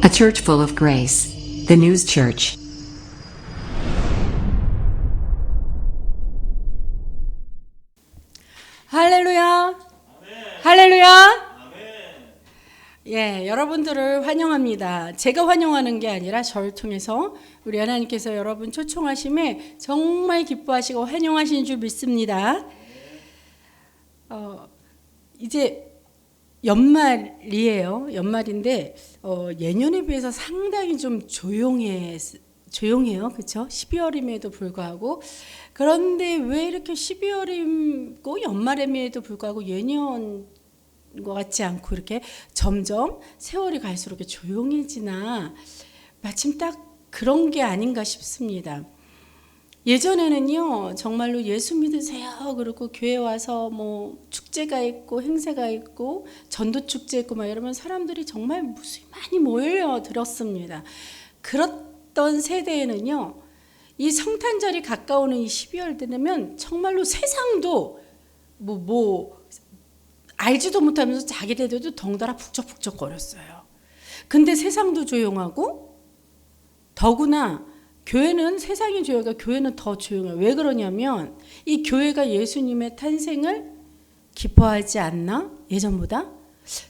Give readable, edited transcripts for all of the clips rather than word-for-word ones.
A church full of grace. The News Church. 할렐루야. 할렐루야. 예, 여러분들을 환영합니다. 제가 환영하는 게 아니라 저를 통해서 우리 하나님께서 여러분 초청하심에 정말 기뻐하시고 환영하신 줄 믿습니다. 이제 연말이에요. 연말인데 예년에 비해서 상당히 좀 조용해요. 그렇죠? 12월임에도 불구하고. 그런데 왜 이렇게 12월이고 연말임에도 불구하고 예년 것 같지 않고 이렇게 점점 세월이 갈수록 이렇게 조용해지나, 마침 딱 그런 게 아닌가 싶습니다. 예전에는요, 정말로 예수 믿으세요 그리고 교회 와서 뭐 축제가 있고 행사가 있고 전도 축제 있고 막 이러면 사람들이 정말 무수히 많이 모여들었습니다. 그랬던 세대에는요, 이 성탄절이 가까우는 이 12월 되면 정말로 세상도 알지도 못하면서 자기네들도 덩달아 북적북적 거렸어요. 근데 세상도 조용하고, 더구나 교회는, 세상이 조용하고 교회는 더 조용해요. 왜 그러냐면 이 교회가 예수님의 탄생을 기뻐하지 않나? 예전보다?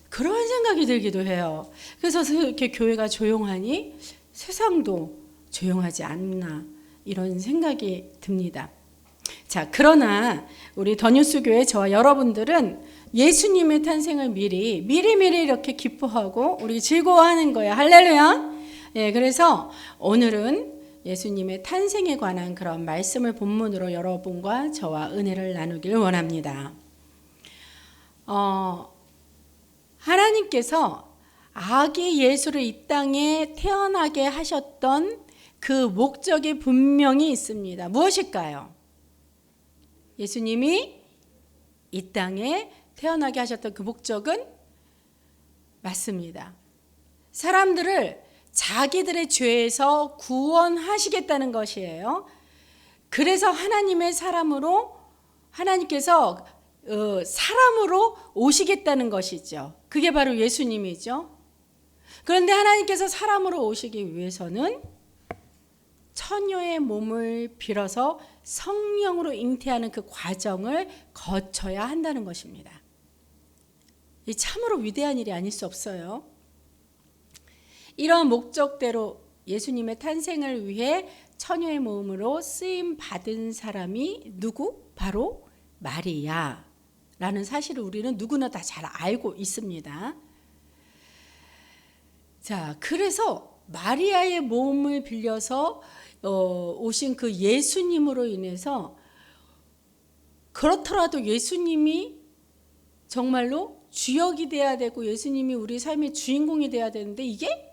그런 생각이 들기도 해요. 그래서 이렇게 교회가 조용하니 세상도 조용하지 않나, 이런 생각이 듭니다. 자, 그러나 우리 더뉴스 교회 저와 여러분들은 예수님의 탄생을 미리 이렇게 기뻐하고 우리 즐거워하는 거예요. 할렐루야. 예, 그래서 오늘은 예수님의 탄생에 관한 그런 말씀을 본문으로 여러분과 저와 은혜를 나누길 원합니다. 하나님께서 아기 예수를 이 땅에 태어나게 하셨던 그 목적이 분명히 있습니다. 무엇일까요? 예수님이 이 땅에 태어나게 하셨던 그 목적은 맞습니다. 사람들을 자기들의 죄에서 구원하시겠다는 것이에요. 그래서 하나님께서 사람으로 오시겠다는 것이죠. 그게 바로 예수님이죠. 그런데 하나님께서 사람으로 오시기 위해서는 처녀의 몸을 빌어서 성령으로 잉태하는 그 과정을 거쳐야 한다는 것입니다. 이 참으로 위대한 일이 아닐 수 없어요. 이러한 목적대로 예수님의 탄생을 위해 처녀의 몸으로 쓰임 받은 사람이 누구? 바로 마리아라는 사실을 우리는 누구나 다 잘 알고 있습니다. 자, 그래서 마리아의 몸을 빌려서 오신 그 예수님으로 인해서, 그렇더라도 예수님이 정말로 주역이 돼야 되고 예수님이 우리 삶의 주인공이 돼야 되는데, 이게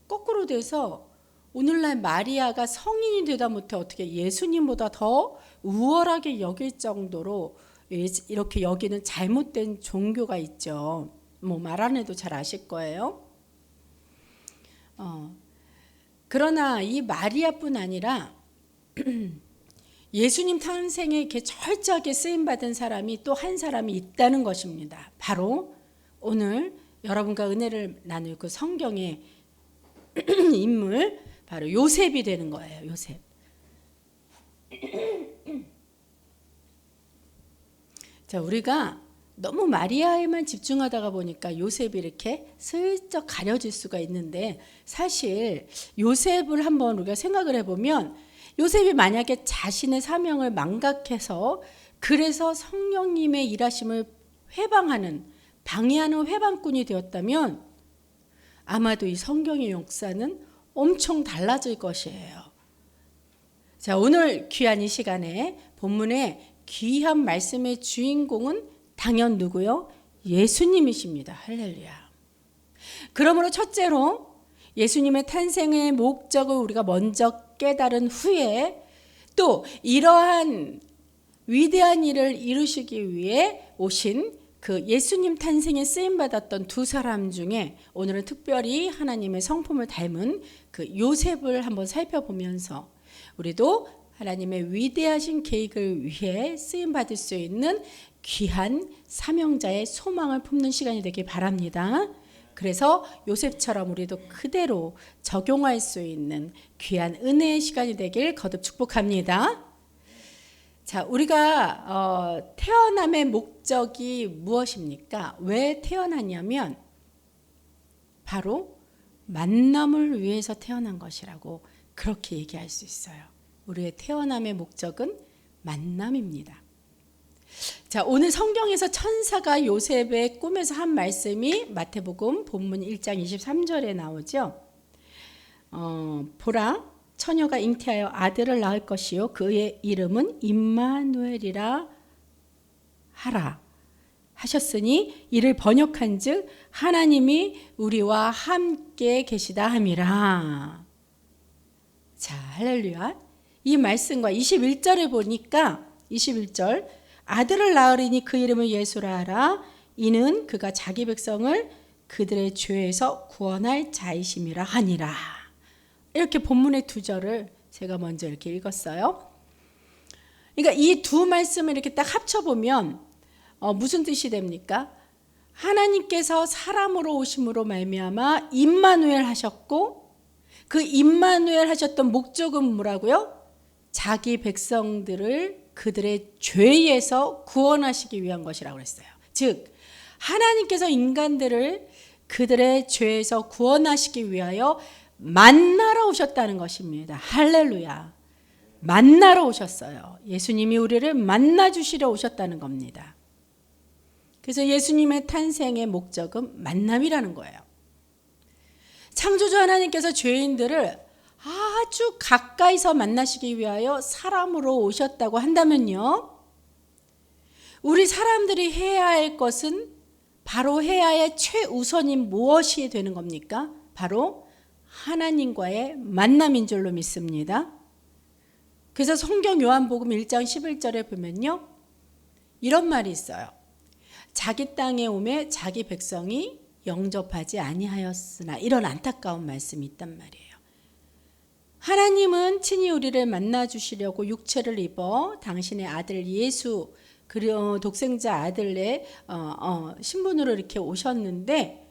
거꾸로 돼서 오늘날 마리아가 성인이 되다 못해 어떻게 예수님보다 더 우월하게 여길 정도로 이렇게 여기는 잘못된 종교가 있죠. 뭐 말 안 해도 잘 아실 거예요. 그러나 이 마리아뿐 아니라 예수님 탄생에 이렇게 철저하게 쓰임받은 사람이 또 한 사람이 있다는 것입니다. 바로 오늘 여러분과 은혜를 나눌 그 성경의 인물, 바로 요셉이 되는 거예요. 요셉. 자, 우리가 너무 마리아에만 집중하다가 보니까 요셉이 이렇게 슬쩍 가려질 수가 있는데, 사실 요셉을 한번 우리가 생각을 해보면, 요셉이 만약에 자신의 사명을 망각해서 그래서 성령님의 일하심을 방해하는 회방꾼이 되었다면 아마도 이 성경의 역사는 엄청 달라질 것이에요. 자, 오늘 귀한 이 시간에 본문의 귀한 말씀의 주인공은 당연 누구요? 예수님이십니다. 할렐루야. 그러므로 첫째로 예수님의 탄생의 목적을 우리가 먼저 깨달은 후에, 또 이러한 위대한 일을 이루시기 위해 오신 그 예수님 탄생에 쓰임받았던 두 사람 중에 오늘은 특별히 하나님의 성품을 닮은 그 요셉을 한번 살펴보면서 우리도 하나님의 위대하신 계획을 위해 쓰임받을 수 있는 귀한 사명자의 소망을 품는 시간이 되길 바랍니다. 그래서 요셉처럼 우리도 그대로 적용할 수 있는 귀한 은혜의 시간이 되길 거듭 축복합니다. 자, 우리가 태어남의 목적이 무엇입니까? 왜 태어났냐면 바로 만남을 위해서 태어난 것이라고 그렇게 얘기할 수 있어요. 우리의 태어남의 목적은 만남입니다. 자, 오늘 성경에서 천사가 요셉의 꿈에서 한 말씀이 마태복음 본문 1장 23절에 나오죠. 보라, 처녀가 잉태하여 아들을 낳을 것이요 그의 이름은 임마누엘이라 하라 하셨으니 이를 번역한즉 하나님이 우리와 함께 계시다 함이라. 자, 할렐루야. 이 말씀과 21절에 보니까 21절 아들을 낳으리니 그 이름을 예수라 하라. 이는 그가 자기 백성을 그들의 죄에서 구원할 자이심이라 하니라. 이렇게 본문의 두 절을 제가 먼저 이렇게 읽었어요. 그러니까 이 두 말씀을 이렇게 딱 합쳐보면 무슨 뜻이 됩니까? 하나님께서 사람으로 오심으로 말미암아 임마누엘 하셨고 그 임마누엘 하셨던 목적은 뭐라고요? 자기 백성들을 그들의 죄에서 구원하시기 위한 것이라고 그랬어요. 즉 하나님께서 인간들을 그들의 죄에서 구원하시기 위하여 만나러 오셨다는 것입니다. 할렐루야. 만나러 오셨어요. 예수님이 우리를 만나 주시러 오셨다는 겁니다. 그래서 예수님의 탄생의 목적은 만남이라는 거예요. 창조주 하나님께서 죄인들을 아주 가까이서 만나시기 위하여 사람으로 오셨다고 한다면요, 우리 사람들이 해야 할 것은 바로 해야 할 최우선인 무엇이 되는 겁니까? 바로 하나님과의 만남인 줄로 믿습니다. 그래서 성경 요한복음 1장 11절에 보면요, 이런 말이 있어요. 자기 땅에 오매 자기 백성이 영접하지 아니하였으나, 이런 안타까운 말씀이 있단 말이에요. 하나님은 친히 우리를 만나 주시려고 육체를 입어 당신의 아들 예수, 그리고 독생자 아들의 신분으로 이렇게 오셨는데,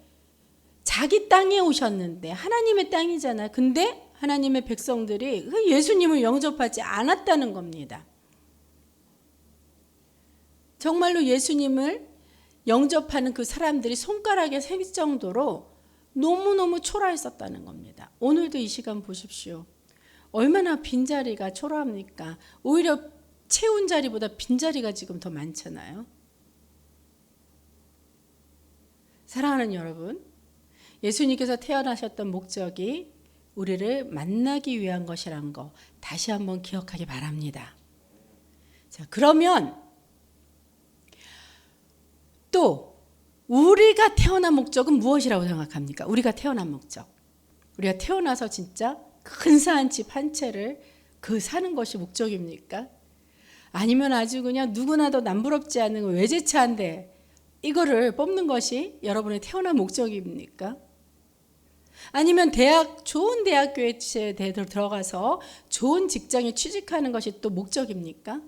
자기 땅에 오셨는데 하나님의 땅이잖아요. 근데 하나님의 백성들이 예수님을 영접하지 않았다는 겁니다. 정말로 예수님을 영접하는 그 사람들이 손가락에 셀 정도로 너무너무 초라했었다는 겁니다. 오늘도 이 시간 보십시오. 얼마나 빈자리가 초라합니까? 오히려 채운 자리보다 빈자리가 지금 더 많잖아요. 사랑하는 여러분, 예수님께서 태어나셨던 목적이 우리를 만나기 위한 것이란 거 다시 한번 기억하기 바랍니다. 자, 그러면 또 우리가 태어난 목적은 무엇이라고 생각합니까? 우리가 태어난 목적. 우리가 태어나서 진짜 근사한 집 한 채를 사는 것이 목적입니까? 아니면 아주 그냥 누구나도 남부럽지 않은 외제차 한 대, 이거를 뽑는 것이 여러분의 태어난 목적입니까? 아니면 좋은 대학교에 들어가서 좋은 직장에 취직하는 것이 또 목적입니까?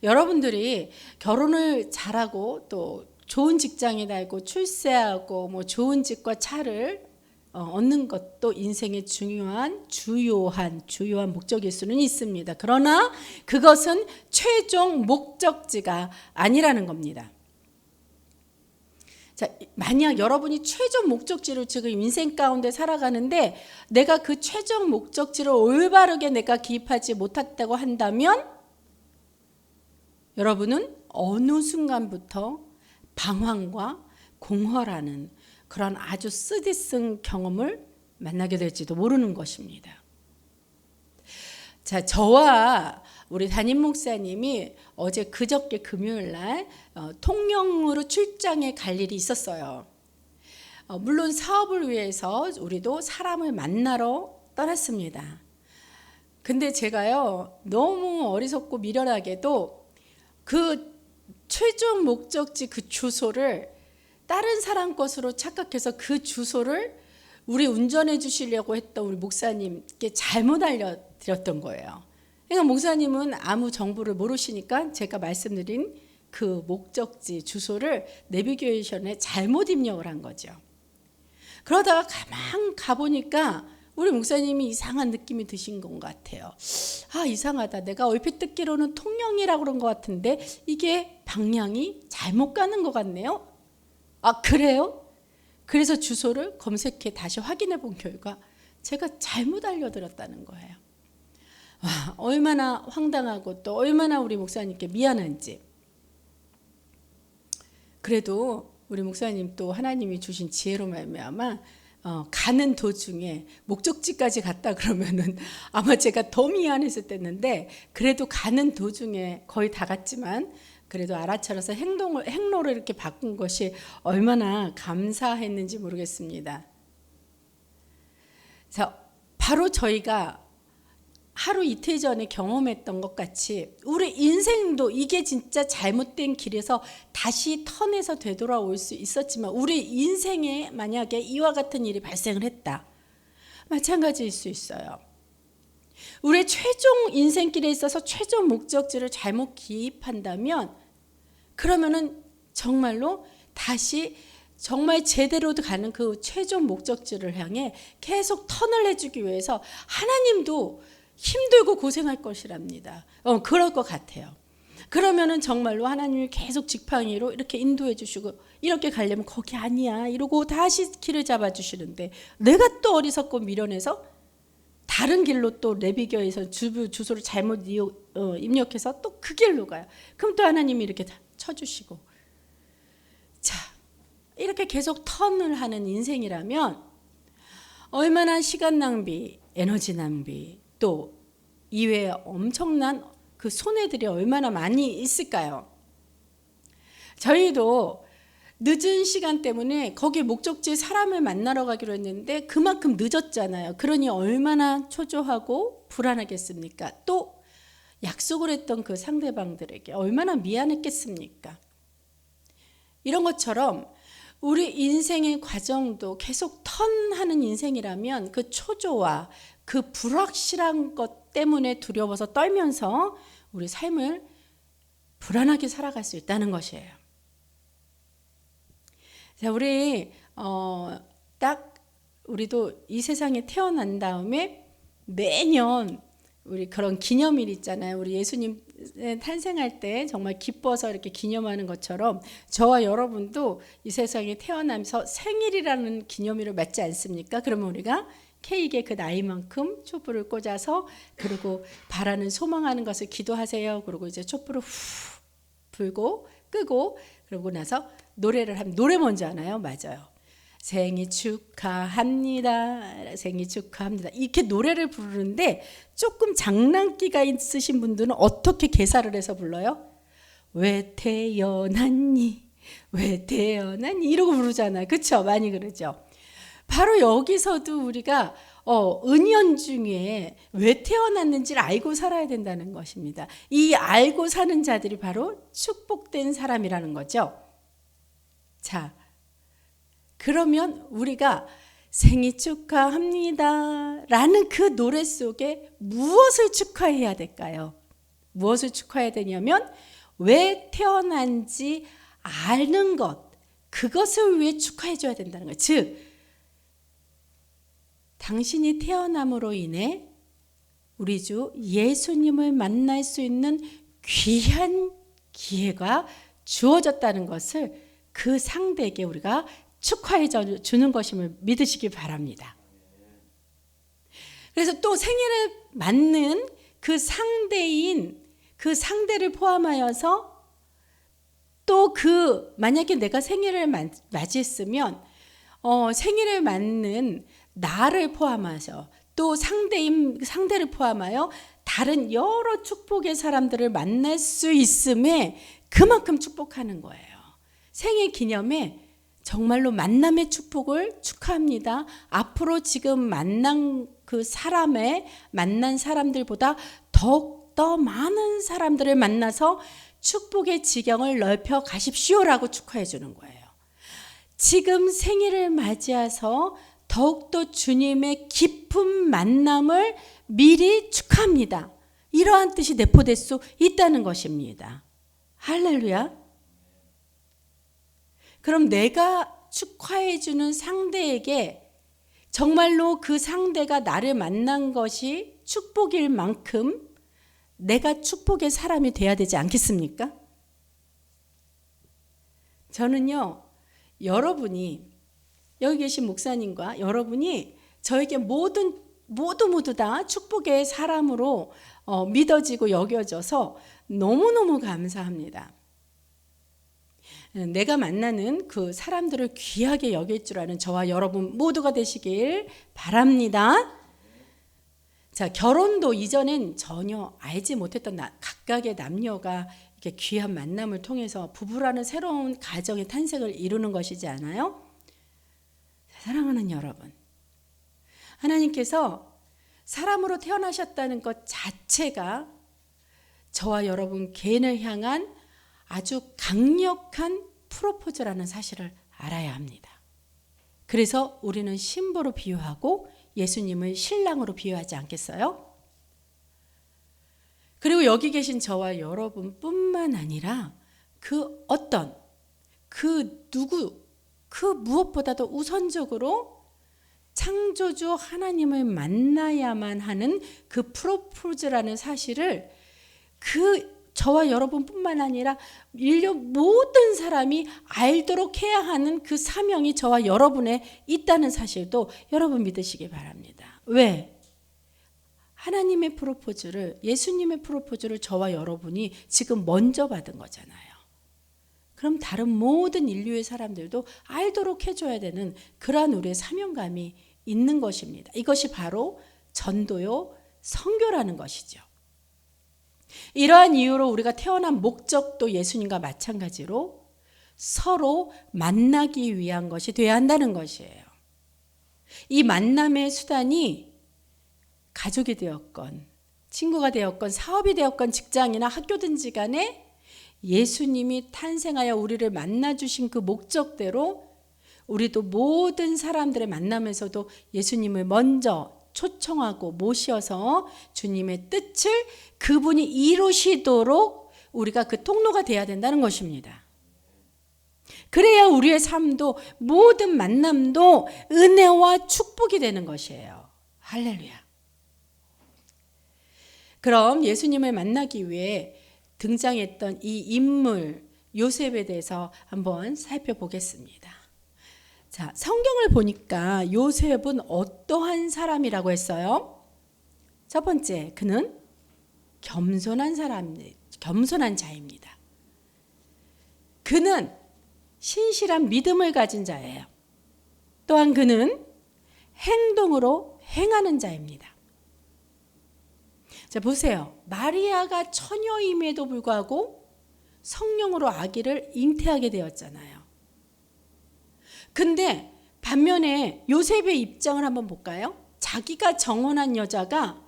여러분들이 결혼을 잘하고 또 좋은 직장에 다니고 출세하고 좋은 집과 차를 얻는 것도 인생의 주요한 목적일 수는 있습니다. 그러나 그것은 최종 목적지가 아니라는 겁니다. 자, 만약 여러분이 최종 목적지로 지금 인생 가운데 살아가는데 내가 그 최종 목적지를 올바르게 내가 기입하지 못했다고 한다면 여러분은 어느 순간부터 방황과 공허라는 그런 아주 쓰디쓴 경험을 만나게 될지도 모르는 것입니다. 자, 저와 우리 담임 목사님이 어제 그저께 금요일 날 통영으로 출장에 갈 일이 있었어요. 물론 사업을 위해서 우리도 사람을 만나러 떠났습니다. 근데 제가요, 너무 어리석고 미련하게도 그 최종 목적지 그 주소를 다른 사람 것으로 착각해서 그 주소를 우리 운전해 주시려고 했던 우리 목사님께 잘못 알려드렸던 거예요. 그러니까 목사님은 아무 정보를 모르시니까 제가 말씀드린 그 목적지 주소를 내비게이션에 잘못 입력을 한 거죠. 그러다가 가만 가보니까 우리 목사님이 이상한 느낌이 드신 것 같아요. 아, 이상하다. 내가 얼핏 듣기로는 통영이라고 그런 것 같은데 이게 방향이 잘못 가는 것 같네요. 아, 그래요? 그래서 주소를 검색해 다시 확인해 본 결과 제가 잘못 알려드렸다는 거예요. 와, 얼마나 황당하고 또 얼마나 우리 목사님께 미안한지. 그래도 우리 목사님 또 하나님이 주신 지혜로 말미암아 가는 도중에 목적지까지 갔다 그러면은 아마 제가 더 미안했을 때인데 그래도 가는 도중에 거의 다 갔지만 그래도 알아차려서 행로를 이렇게 바꾼 것이 얼마나 감사했는지 모르겠습니다. 자, 바로 저희가 하루 이틀 전에 경험했던 것 같이 우리 인생도 이게 진짜 잘못된 길에서 다시 턴해서 되돌아올 수 있었지만 우리 인생에 만약에 이와 같은 일이 발생을 했다. 마찬가지일 수 있어요. 우리의 최종 인생길에 있어서 최종 목적지를 잘못 기입한다면 그러면은 정말로 다시 정말 제대로 가는 그 최종 목적지를 향해 계속 턴을 해주기 위해서 하나님도 힘들고 고생할 것이랍니다. 그럴 것 같아요. 그러면은 정말로 하나님이 계속 지팡이로 이렇게 인도해 주시고 이렇게 가려면 거기 아니야 이러고 다시 길을 잡아 주시는데 내가 또 어리석고 미련해서 다른 길로 또 내비게이션 주소를 잘못 입력해서 또 그 길로 가요. 그럼 또 하나님이 이렇게 쳐주시고 자 이렇게 계속 턴을 하는 인생이라면 얼마나 시간 낭비, 에너지 낭비 또 이외에 엄청난 그 손해들이 얼마나 많이 있을까요? 저희도 늦은 시간 때문에 거기 목적지에 사람을 만나러 가기로 했는데 그만큼 늦었잖아요. 그러니 얼마나 초조하고 불안하겠습니까? 또 약속을 했던 그 상대방들에게 얼마나 미안했겠습니까? 이런 것처럼 우리 인생의 과정도 계속 턴하는 인생이라면 그 초조와 그 불확실한 것 때문에 두려워서 떨면서 우리 삶을 불안하게 살아갈 수 있다는 것이에요. 자, 우리 딱 우리도 이 세상에 태어난 다음에 매년 우리 그런 기념일 있잖아요. 우리 예수님 탄생할 때 정말 기뻐서 이렇게 기념하는 것처럼 저와 여러분도 이 세상에 태어나면서 생일이라는 기념일을 맞지 않습니까? 그러면 우리가 케이크에 그 나이만큼 촛불을 꽂아서 그리고 바라는 소망하는 것을 기도하세요. 그리고 이제 촛불을 후 불고 끄고 그러고 나서 노래를 하면 노래 뭔지 아나요? 맞아요. 생일 축하합니다. 생일 축하합니다. 이렇게 노래를 부르는데 조금 장난기가 있으신 분들은 어떻게 개사를 해서 불러요? 왜 태어났니? 왜 태어났니? 이러고 부르잖아요. 그렇죠? 많이 그러죠. 바로 여기서도 우리가 은연중에 왜 태어났는지를 알고 살아야 된다는 것입니다. 이 알고 사는 자들이 바로 축복된 사람이라는 거죠. 자, 그러면 우리가 생일 축하합니다 라는 그 노래 속에 무엇을 축하해야 될까요? 무엇을 축하해야 되냐면 왜 태어난지 아는 것, 그것을 위해 축하해 줘야 된다는 거예요. 즉 당신이 태어남으로 인해 우리 주 예수님을 만날 수 있는 귀한 기회가 주어졌다는 것을 그 상대에게 우리가 축하해 주는 것임을 믿으시기 바랍니다. 그래서 또 생일을 맞는 그 상대인 그 상대를 포함하여서 또 만약에 내가 생일을 맞이했으면 생일을 맞는 나를 포함해서 또 상대를 포함하여 다른 여러 축복의 사람들을 만날 수 있음에 그만큼 축복하는 거예요. 생일 기념에 정말로 만남의 축복을 축하합니다. 앞으로 지금 만난 사람들보다 더욱더 많은 사람들을 만나서 축복의 지경을 넓혀 가십시오라고 축하해 주는 거예요. 지금 생일을 맞이해서 더욱더 주님의 깊은 만남을 미리 축하합니다. 이러한 뜻이 내포될 수 있다는 것입니다. 할렐루야. 그럼 내가 축하해주는 상대에게 정말로 그 상대가 나를 만난 것이 축복일 만큼 내가 축복의 사람이 돼야 되지 않겠습니까? 저는요, 여러분이, 여기 계신 목사님과 여러분이 저에게 모두 다 축복의 사람으로 믿어지고 여겨져서 너무너무 감사합니다. 내가 만나는 그 사람들을 귀하게 여길 줄 아는 저와 여러분 모두가 되시길 바랍니다. 자, 결혼도 이전엔 전혀 알지 못했던 각각의 남녀가 이렇게 귀한 만남을 통해서 부부라는 새로운 가정의 탄생을 이루는 것이지 않아요? 사랑하는 여러분, 하나님께서 사람으로 태어나셨다는 것 자체가 저와 여러분 개인을 향한 아주 강력한 프로포즈라는 사실을 알아야 합니다. 그래서 우리는 신부로 비유하고 예수님을 신랑으로 비유하지 않겠어요? 그리고 여기 계신 저와 여러분뿐만 아니라 그 무엇보다도 우선적으로 창조주 하나님을 만나야만 하는 그 프로포즈라는 사실을 저와 여러분뿐만 아니라 인류 모든 사람이 알도록 해야 하는 그 사명이 저와 여러분에 있다는 사실도 여러분 믿으시기 바랍니다. 왜? 하나님의 프로포즈를, 예수님의 프로포즈를 저와 여러분이 지금 먼저 받은 거잖아요. 그럼 다른 모든 인류의 사람들도 알도록 해줘야 되는 그러한 우리의 사명감이 있는 것입니다. 이것이 바로 전도요, 선교라는 것이죠. 이러한 이유로 우리가 태어난 목적도 예수님과 마찬가지로 서로 만나기 위한 것이 되어야 한다는 것이에요. 이 만남의 수단이 가족이 되었건 친구가 되었건 사업이 되었건 직장이나 학교든지 간에 예수님이 탄생하여 우리를 만나주신 그 목적대로 우리도 모든 사람들의 만남에서도 예수님을 먼저 초청하고 모셔서 주님의 뜻을 그분이 이루시도록 우리가 그 통로가 되어야 된다는 것입니다. 그래야 우리의 삶도 모든 만남도 은혜와 축복이 되는 것이에요. 할렐루야. 그럼 예수님을 만나기 위해 등장했던 이 인물 요셉에 대해서 한번 살펴보겠습니다. 자, 성경을 보니까 요셉은 어떠한 사람이라고 했어요? 첫 번째, 그는 겸손한 자입니다. 그는 신실한 믿음을 가진 자예요. 또한 그는 행동으로 행하는 자입니다. 자, 보세요. 마리아가 처녀임에도 불구하고 성령으로 아기를 잉태하게 되었잖아요. 근데 반면에 요셉의 입장을 한번 볼까요? 자기가 정혼한 여자가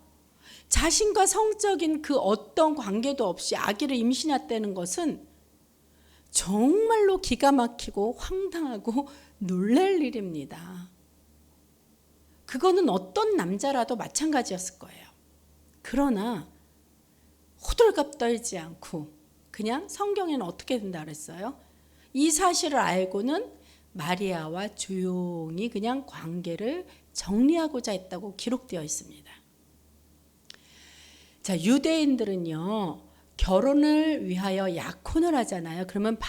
자신과 성적인 그 어떤 관계도 없이 아기를 임신했다는 것은 정말로 기가 막히고 황당하고 놀랄 일입니다. 그거는 어떤 남자라도 마찬가지였을 거예요. 그러나 호들갑 떨지 않고 그냥 성경에는 어떻게 된다 그랬어요? 이 사실을 알고는 마리아와 조용히 그냥 관계를 정리하고자 했다고 기록되어 있습니다. 자, 유대인들은요, 결혼을 위하여 약혼을 하잖아요. 그러면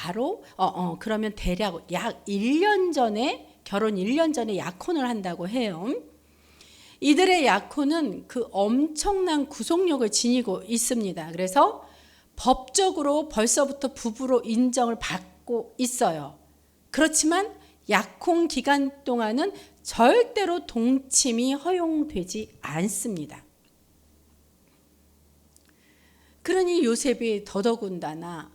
그러면 대략 약 1년 전에, 결혼 1년 전에 약혼을 한다고 해요. 이들의 약혼은 그 엄청난 구속력을 지니고 있습니다. 그래서 법적으로 벌써부터 부부로 인정을 받고 있어요. 그렇지만 약혼 기간 동안은 절대로 동침이 허용되지 않습니다. 그러니 요셉이 더더군다나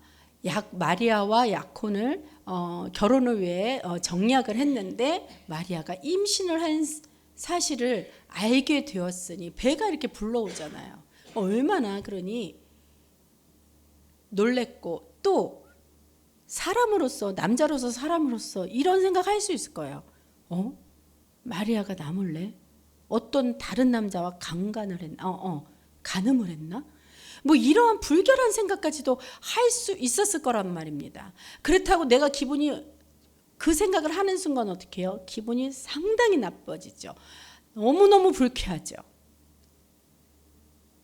마리아와 약혼을 결혼을 위해 정약을 했는데 마리아가 임신을 한 사실을 알게 되었으니 배가 이렇게 불러오잖아요. 얼마나 그러니 놀랬고 또 남자로서 사람으로서 이런 생각할 수 있을 거예요. 마리아가 나 몰래 어떤 다른 남자와 간음을 했나? 뭐 이러한 불결한 생각까지도 할 수 있었을 거란 말입니다. 그렇다고 내가 기분이 그 생각을 하는 순간 어떻게 해요? 기분이 상당히 나빠지죠. 너무너무 불쾌하죠.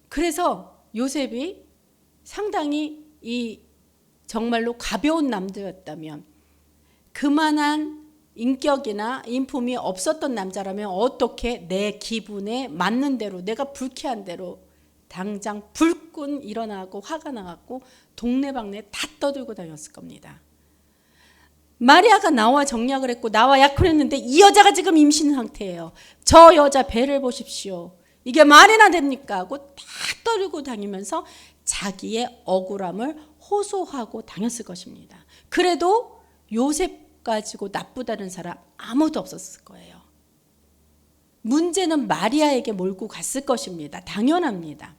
그래서 요셉이 상당히 정말로 가벼운 남자였다면, 그만한 인격이나 인품이 없었던 남자라면 어떻게 내 기분에 맞는 대로, 내가 불쾌한 대로 당장 불끈 일어나고 화가 나갖고 동네방네 다 떠들고 다녔을 겁니다. 마리아가 나와 정략을 했고 나와 약혼했는데 이 여자가 지금 임신 상태예요. 저 여자 배를 보십시오. 이게 말이나 됩니까? 하고 다 떠들고 다니면서 자기의 억울함을 호소하고 다녔을 것입니다. 그래도 요셉 가지고 나쁘다는 사람 아무도 없었을 거예요. 문제는 마리아에게 몰고 갔을 것입니다. 당연합니다.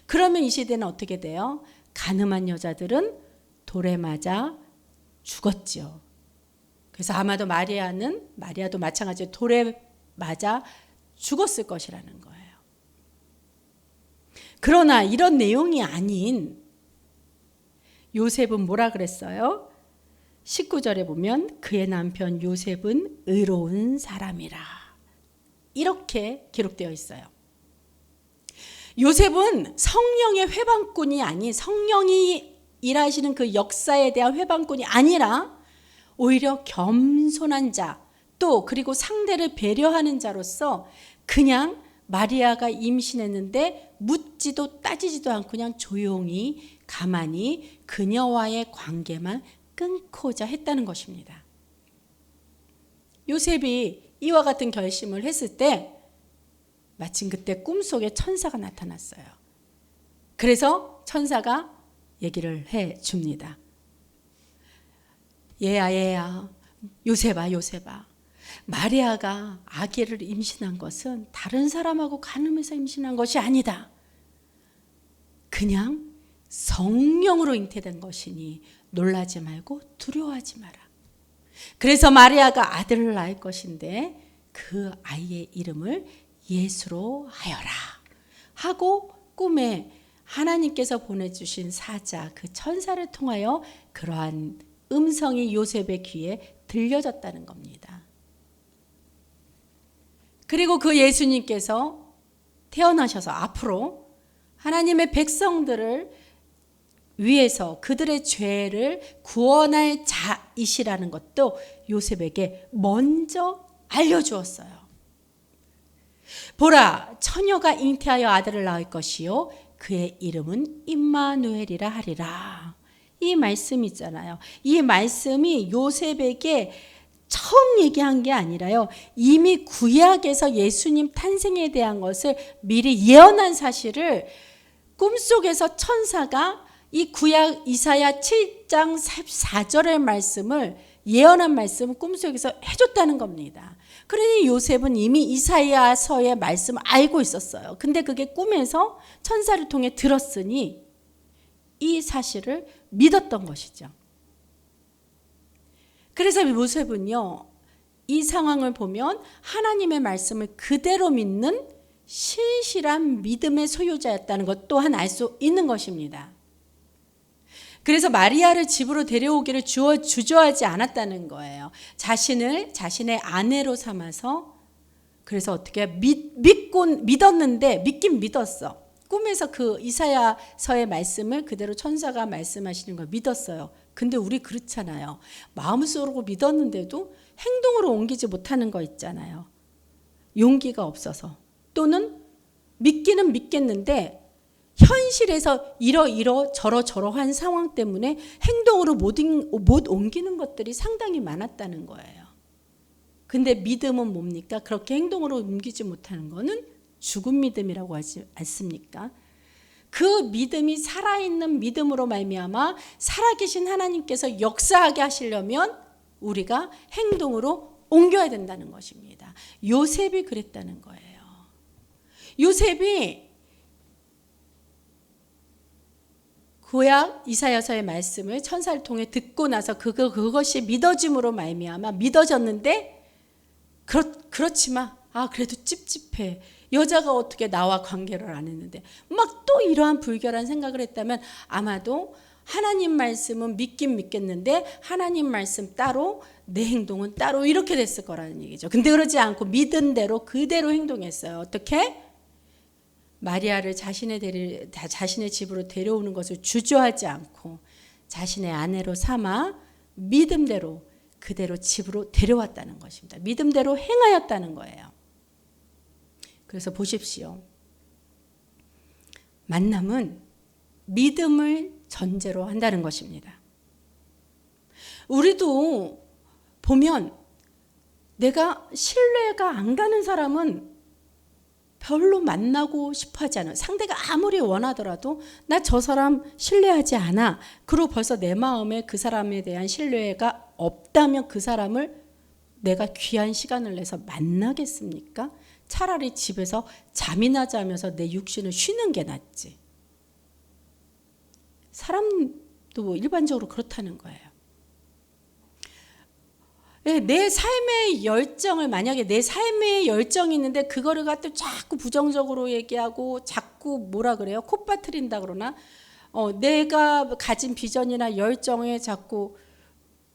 그러면 이 시대는 어떻게 돼요? 가늠한 여자들은 돌에 맞아 죽었죠. 그래서 아마도 마리아도 마찬가지로 돌에 맞아 죽었을 것이라는 거예요. 그러나 이런 내용이 아닌 요셉은 뭐라 그랬어요? 19절에 보면 그의 남편 요셉은 의로운 사람이라, 이렇게 기록되어 있어요. 요셉은 성령의 회방꾼이 아닌, 성령이 일하시는 그 역사에 대한 회방꾼이 아니라 오히려 겸손한 자, 또 그리고 상대를 배려하는 자로서 그냥 마리아가 임신했는데 묻지도 따지지도 않고 그냥 조용히 가만히 그녀와의 관계만 끊고자 했다는 것입니다. 요셉이 이와 같은 결심을 했을 때 마침 그때 꿈속에 천사가 나타났어요. 그래서 천사가 얘기를 해 줍니다. 얘야, 요셉아. 마리아가 아기를 임신한 것은 다른 사람하고 간음해서 임신한 것이 아니다. 그냥 성령으로 잉태된 것이니 놀라지 말고 두려워하지 마라. 그래서 마리아가 아들을 낳을 것인데 그 아이의 이름을 예수로 하여라 하고 꿈에 하나님께서 보내주신 사자 그 천사를 통하여 그러한 음성이 요셉의 귀에 들려졌다는 겁니다. 그리고 그 예수님께서 태어나셔서 앞으로 하나님의 백성들을 위해서 그들의 죄를 구원할 자이시라는 것도 요셉에게 먼저 알려주었어요. 보라, 처녀가 잉태하여 아들을 낳을 것이요 그의 이름은 임마누엘이라 하리라. 이 말씀이 있잖아요. 이 말씀이 요셉에게 처음 얘기한 게 아니라요, 이미 구약에서 예수님 탄생에 대한 것을 미리 예언한 사실을 꿈속에서 천사가 이 구약 이사야 7장 14절의 말씀을, 예언한 말씀을 꿈속에서 해줬다는 겁니다. 그러니 요셉은 이미 이사야서의 말씀을 알고 있었어요. 근데 그게 꿈에서 천사를 통해 들었으니 이 사실을 믿었던 것이죠. 그래서 요셉은요, 이 상황을 보면 하나님의 말씀을 그대로 믿는 신실한 믿음의 소유자였다는 것 또한 알 수 있는 것입니다. 그래서 마리아를 집으로 데려오기를 주저하지 않았다는 거예요. 자신의 아내로 삼아서, 그래서 어떻게 믿었는데, 믿긴 믿었어. 꿈에서 그 이사야서의 말씀을 그대로 천사가 말씀하시는 걸 믿었어요. 근데 우리 그렇잖아요. 마음속으로 믿었는데도 행동으로 옮기지 못하는 거 있잖아요. 용기가 없어서. 또는 믿기는 믿겠는데 현실에서 이러 저러한 상황 때문에 행동으로 못 옮기는 것들이 상당히 많았다는 거예요. 근데 믿음은 뭡니까? 그렇게 행동으로 옮기지 못하는 거는 죽은 믿음이라고 하지 않습니까? 그 믿음이 살아있는 믿음으로 말미암아 살아계신 하나님께서 역사하게 하시려면 우리가 행동으로 옮겨야 된다는 것입니다. 요셉이 그랬다는 거예요. 요셉이 구약 이사야서의 말씀을 천사를 통해 듣고 나서 그것이 믿어짐으로 말미암아 믿어졌는데, 그렇지만 그래도 찝찝해. 여자가 어떻게 나와 관계를 안 했는데, 막 또 이러한 불결한 생각을 했다면 아마도 하나님 말씀은 믿긴 믿겠는데 하나님 말씀 따로 내 행동은 따로 이렇게 됐을 거라는 얘기죠. 근데 그러지 않고 믿은 대로 그대로 행동했어요. 어떻게? 마리아를 자신의 집으로 데려오는 것을 주저하지 않고 자신의 아내로 삼아 믿음대로 그대로 집으로 데려왔다는 것입니다. 믿음대로 행하였다는 거예요. 그래서 보십시오. 만남은 믿음을 전제로 한다는 것입니다. 우리도 보면 내가 신뢰가 안 가는 사람은 별로 만나고 싶어 하지 않아요. 상대가 아무리 원하더라도 나 저 사람 신뢰하지 않아. 그리고 벌써 내 마음에 그 사람에 대한 신뢰가 없다면 그 사람을 내가 귀한 시간을 내서 만나겠습니까? 차라리 집에서 잠이나 자면서 내 육신을 쉬는 게 낫지. 사람도 일반적으로 그렇다는 거예요. 내 삶의 열정을, 만약에 내 삶의 열정이 있는데 그거를 갖다 자꾸 부정적으로 얘기하고 자꾸 뭐라 그래요? 콧바트린다 그러나? 내가 가진 비전이나 열정에 자꾸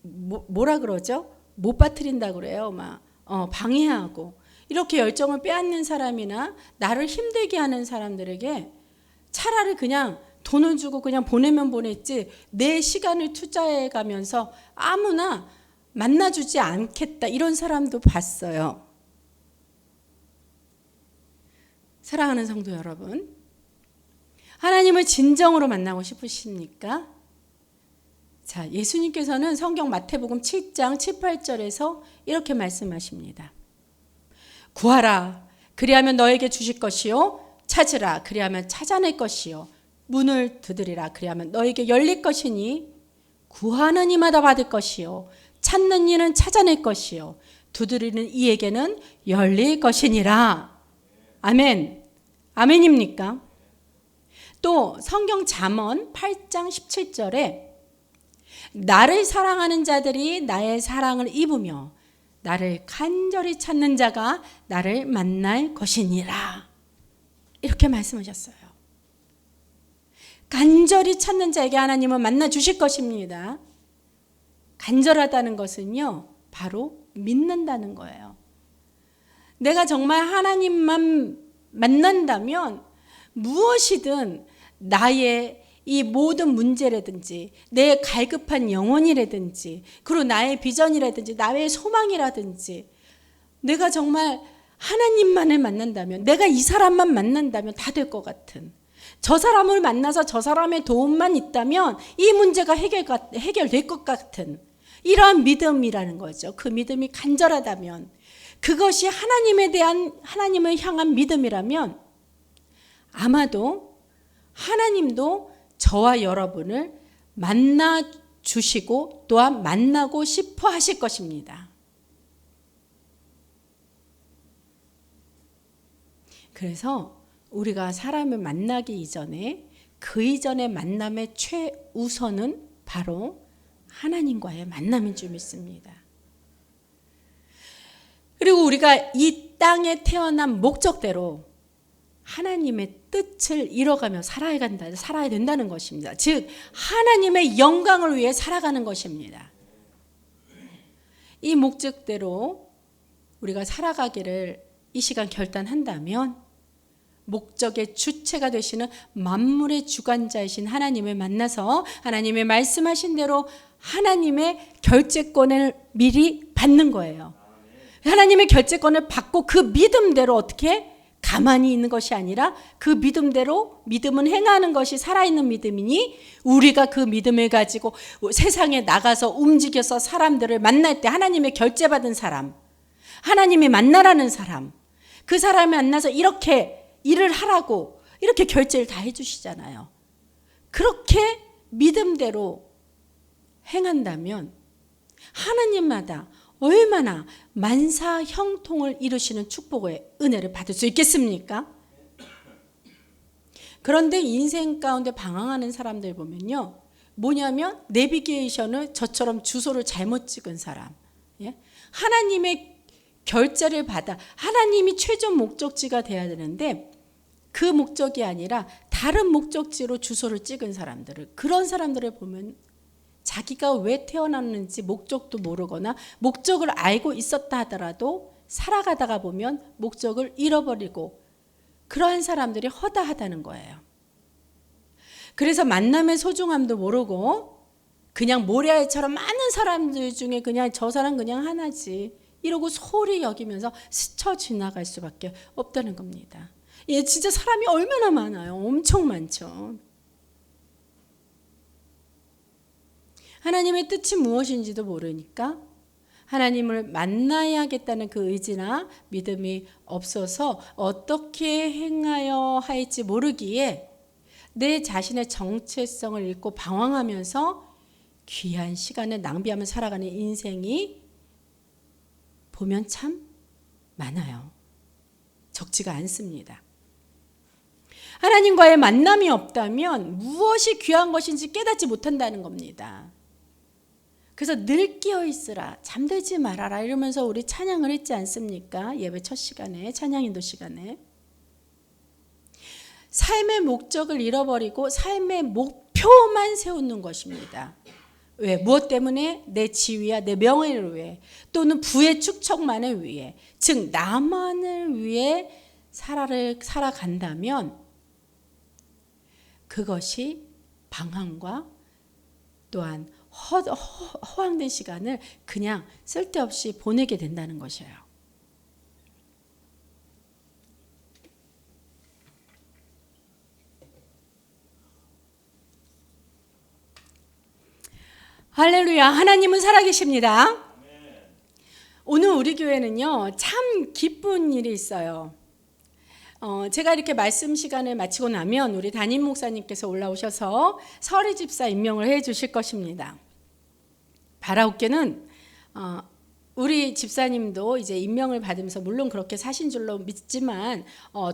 뭐라 그러죠? 못 빠뜨린다 그래요. 방해하고. 이렇게 열정을 빼앗는 사람이나 나를 힘들게 하는 사람들에게 차라리 그냥 돈을 주고 그냥 보내면 보냈지 내 시간을 투자해 가면서 아무나 만나주지 않겠다, 이런 사람도 봤어요. 사랑하는 성도 여러분, 하나님을 진정으로 만나고 싶으십니까? 자, 예수님께서는 성경 마태복음 7장 7, 8절에서 이렇게 말씀하십니다. 구하라, 그리하면 너에게 주실 것이요, 찾으라, 그리하면 찾아낼 것이요, 문을 두드리라, 그리하면 너에게 열릴 것이니 구하는 이마다 받을 것이요, 찾는 이는 찾아낼 것이요, 두드리는 이에게는 열릴 것이니라. 아멘. 아멘입니까? 또 성경 잠언 8장 17절에 나를 사랑하는 자들이 나의 사랑을 입으며 나를 간절히 찾는 자가 나를 만날 것이니라. 이렇게 말씀하셨어요. 간절히 찾는 자에게 하나님은 만나 주실 것입니다. 간절하다는 것은요, 바로 믿는다는 거예요. 내가 정말 하나님만 만난다면 무엇이든 나의 이 모든 문제라든지 내 갈급한 영혼이라든지 그리고 나의 비전이라든지 나의 소망이라든지 내가 정말 하나님만을 만난다면, 내가 이 사람만 만난다면 다 될 것 같은, 저 사람을 만나서 저 사람의 도움만 있다면 이 문제가 해결될 것 같은 이러한 믿음이라는 거죠. 그 믿음이 간절하다면, 그것이 하나님을 향한 믿음이라면 아마도 하나님도 저와 여러분을 만나 주시고 또한 만나고 싶어 하실 것입니다. 그래서 우리가 사람을 만나기 이전에 그 이전의 만남의 최우선은 바로 하나님과의 만남인 줄 믿습니다. 그리고 우리가 이 땅에 태어난 목적대로 하나님의 뜻을 이뤄가며 살아야 된다는 것입니다. 즉 하나님의 영광을 위해 살아가는 것입니다. 이 목적대로 우리가 살아가기를 이 시간 결단한다면 목적의 주체가 되시는 만물의 주관자이신 하나님을 만나서 하나님의 말씀하신 대로 하나님의 결재권을 미리 받는 거예요. 하나님의 결재권을 받고 그 믿음대로 어떻게 가만히 있는 것이 아니라 그 믿음대로, 믿음은 행하는 것이 살아있는 믿음이니 우리가 그 믿음을 가지고 세상에 나가서 움직여서 사람들을 만날 때 하나님의 결재받은 사람, 하나님이 만나라는 사람, 그 사람을 만나서 이렇게 일을 하라고 이렇게 결제를 다 해주시잖아요. 그렇게 믿음대로 행한다면 하나님마다 얼마나 만사 형통을 이루시는 축복의 은혜를 받을 수 있겠습니까? 그런데 인생 가운데 방황하는 사람들 보면요, 뭐냐면 내비게이션을 저처럼 주소를 잘못 찍은 사람, 하나님의 결제를 받아 하나님이 최종 목적지가 돼야 되는데 그 목적이 아니라 다른 목적지로 주소를 찍은 사람들을, 그런 사람들을 보면 자기가 왜 태어났는지 목적도 모르거나 목적을 알고 있었다 하더라도 살아가다가 보면 목적을 잃어버리고 그러한 사람들이 허다하다는 거예요. 그래서 만남의 소중함도 모르고 그냥 모래알처럼 많은 사람들 중에 그냥 저 사람 그냥 하나지 이러고 소홀히 여기면서 스쳐 지나갈 수밖에 없다는 겁니다. 예, 진짜 사람이 얼마나 많아요. 엄청 많죠. 하나님의 뜻이 무엇인지도 모르니까 하나님을 만나야겠다는 그 의지나 믿음이 없어서 어떻게 행하여 할지 모르기에 내 자신의 정체성을 잃고 방황하면서 귀한 시간을 낭비하며 살아가는 인생이 보면 참 많아요. 적지가 않습니다. 하나님과의 만남이 없다면 무엇이 귀한 것인지 깨닫지 못한다는 겁니다. 그래서 늘 깨어 있으라, 잠들지 말아라 이러면서 우리 찬양을 했지 않습니까? 예배 첫 시간에, 찬양 인도 시간에. 삶의 목적을 잃어버리고 삶의 목표만 세우는 것입니다. 왜? 무엇 때문에? 내 지위야 내 명예를 위해 또는 부의 축적만을 위해, 즉 나만을 위해 살아간다면 그것이 방황과 또한 허황된 시간을 그냥 쓸데없이 보내게 된다는 것이에요. 할렐루야. 하나님은 살아계십니다. 오늘 우리 교회는요 참 기쁜 일이 있어요. 제가 이렇게 말씀 시간을 마치고 나면 우리 담임 목사님께서 올라오셔서 설의 집사 임명을 해 주실 것입니다. 바라옵게는 우리 집사님도 이제 임명을 받으면서 물론 그렇게 사신 줄로 믿지만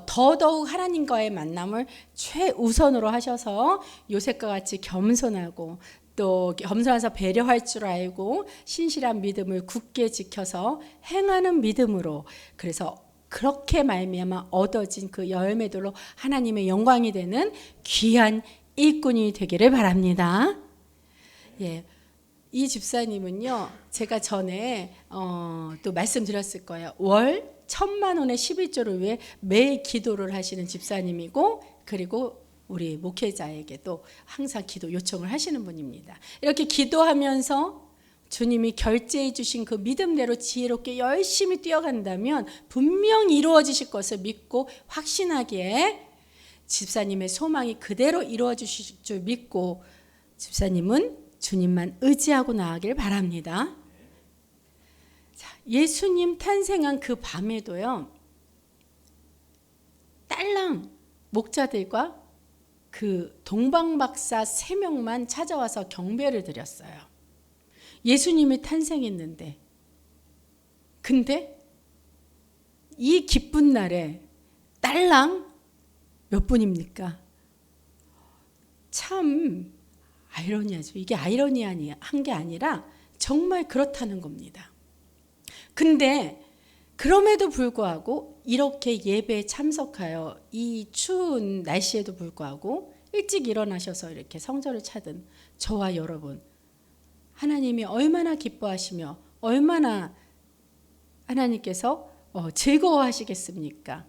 더더욱 하나님과의 만남을 최우선으로 하셔서 요셉과 같이 겸손하고 또 겸손해서 배려할 줄 알고 신실한 믿음을 굳게 지켜서 행하는 믿음으로, 그래서 그렇게 말미암아 얻어진 그 열매들로 하나님의 영광이 되는 귀한 일꾼이 되기를 바랍니다. 예, 이 집사님은요 제가 전에 또 말씀드렸을 거예요. 월 1,000,000원의 11조를 위해 매일 기도를 하시는 집사님이고, 그리고 우리 목회자에게도 항상 기도 요청을 하시는 분입니다. 이렇게 기도하면서 주님이 결제해 주신 그 믿음대로 지혜롭게 열심히 뛰어간다면 분명 이루어지실 것을 믿고 확신하기에 집사님의 소망이 그대로 이루어지실 줄 믿고 집사님은 주님만 의지하고 나아가길 바랍니다. 자, 예수님 탄생한 그 밤에도요 딸랑 목자들과 그 동방박사 3명만 찾아와서 경배를 드렸어요. 예수님이 탄생했는데, 근데 이 기쁜 날에 딸랑 몇 분입니까? 참 아이러니하죠. 이게 아이러니한 게 아니라 정말 그렇다는 겁니다. 근데 그럼에도 불구하고 이렇게 예배에 참석하여 이 추운 날씨에도 불구하고 일찍 일어나셔서 이렇게 성전을 찾은 저와 여러분, 하나님이 얼마나 기뻐하시며 얼마나 하나님께서 즐거워하시겠습니까?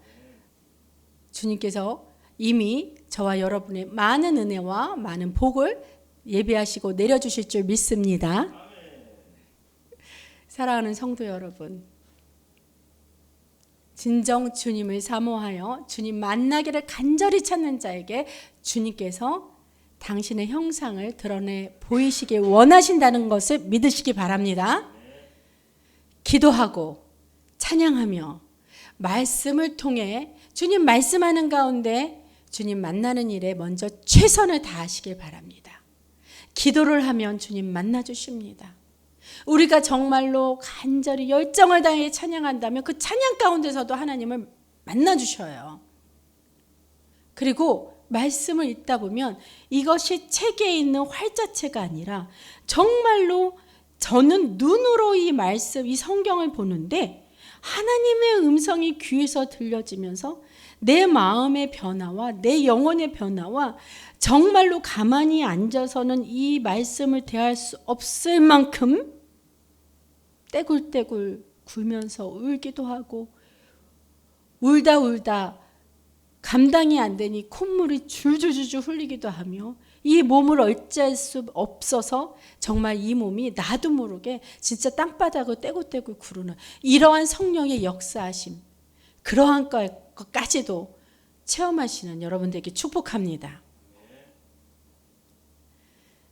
주님께서 이미 저와 여러분의 많은 은혜와 많은 복을 예비하시고 내려주실 줄 믿습니다. 사랑하는 성도 여러분, 진정 주님을 사모하여 주님 만나기를 간절히 찾는 자에게 주님께서 당신의 형상을 드러내 보이시길 원하신다는 것을 믿으시기 바랍니다. 기도하고 찬양하며 말씀을 통해 주님 말씀하는 가운데 주님 만나는 일에 먼저 최선을 다하시길 바랍니다. 기도를 하면 주님 만나 주십니다. 우리가 정말로 간절히 열정을 다해 찬양한다면 그 찬양 가운데서도 하나님을 만나 주셔요. 그리고 말씀을 읽다 보면 이것이 책에 있는 활자체가 아니라 정말로 저는 눈으로 이 말씀, 이 성경을 보는데 하나님의 음성이 귀에서 들려지면서 내 마음의 변화와 내 영혼의 변화와 정말로 가만히 앉아서는 이 말씀을 대할 수 없을 만큼 떼굴떼굴 굴면서 울기도 하고 울다 감당이 안 되니 콧물이 줄줄줄줄 흘리기도 하며 이 몸을 어찌할 수 없어서 정말 이 몸이 나도 모르게 진짜 땅바닥을 떼굴떼굴 구르는 이러한 성령의 역사하심, 그러한 것까지도 체험하시는 여러분들에게 축복합니다.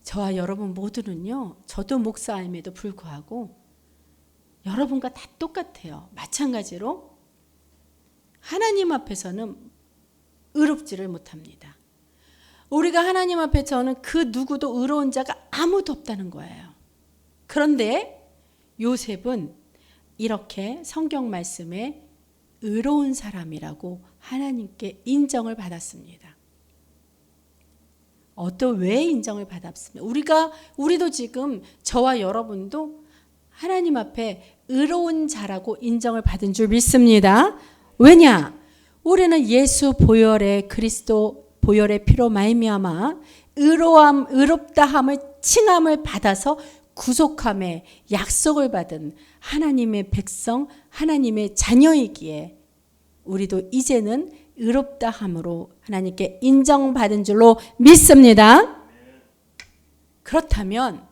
저와 여러분 모두는요, 저도 목사임에도 불구하고 여러분과 다 똑같아요. 마찬가지로 하나님 앞에서는 의롭지를 못합니다. 우리가 하나님 앞에서는 그 누구도 의로운 자가 아무도 없다는 거예요. 그런데 요셉은 이렇게 성경 말씀에 의로운 사람이라고 하나님께 인정을 받았습니다. 왜 인정을 받았습니까? 우리도 지금 저와 여러분도 하나님 앞에 의로운 자라고 인정을 받은 줄 믿습니다. 왜냐? 우리는 예수 보혈의 그리스도 보혈의 피로 말미암아 의롭다함을 칭함을 받아서 구속함의 약속을 받은 하나님의 백성, 하나님의 자녀이기에 우리도 이제는 의롭다함으로 하나님께 인정받은 줄로 믿습니다. 그렇다면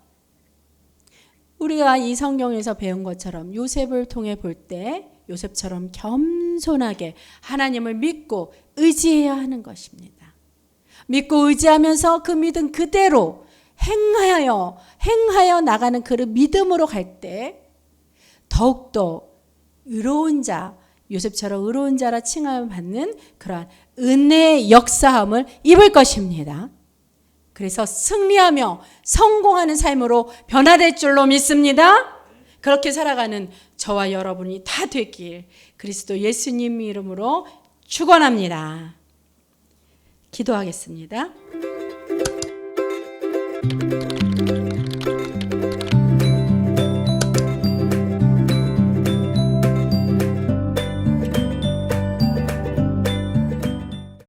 우리가 이 성경에서 배운 것처럼 요셉을 통해 볼 때 요셉처럼 겸손하게 하나님을 믿고 의지해야 하는 것입니다. 믿고 의지하면서 그 믿음 그대로 행하여 나가는 그 믿음으로 갈 때 더욱더 의로운 자, 요셉처럼 의로운 자라 칭함을 받는 그러한 은혜의 역사함을 입을 것입니다. 그래서 승리하며 성공하는 삶으로 변화될 줄로 믿습니다. 그렇게 살아가는 저와 여러분이 다 되길 그리스도 예수님 이름으로 축원합니다. 기도하겠습니다.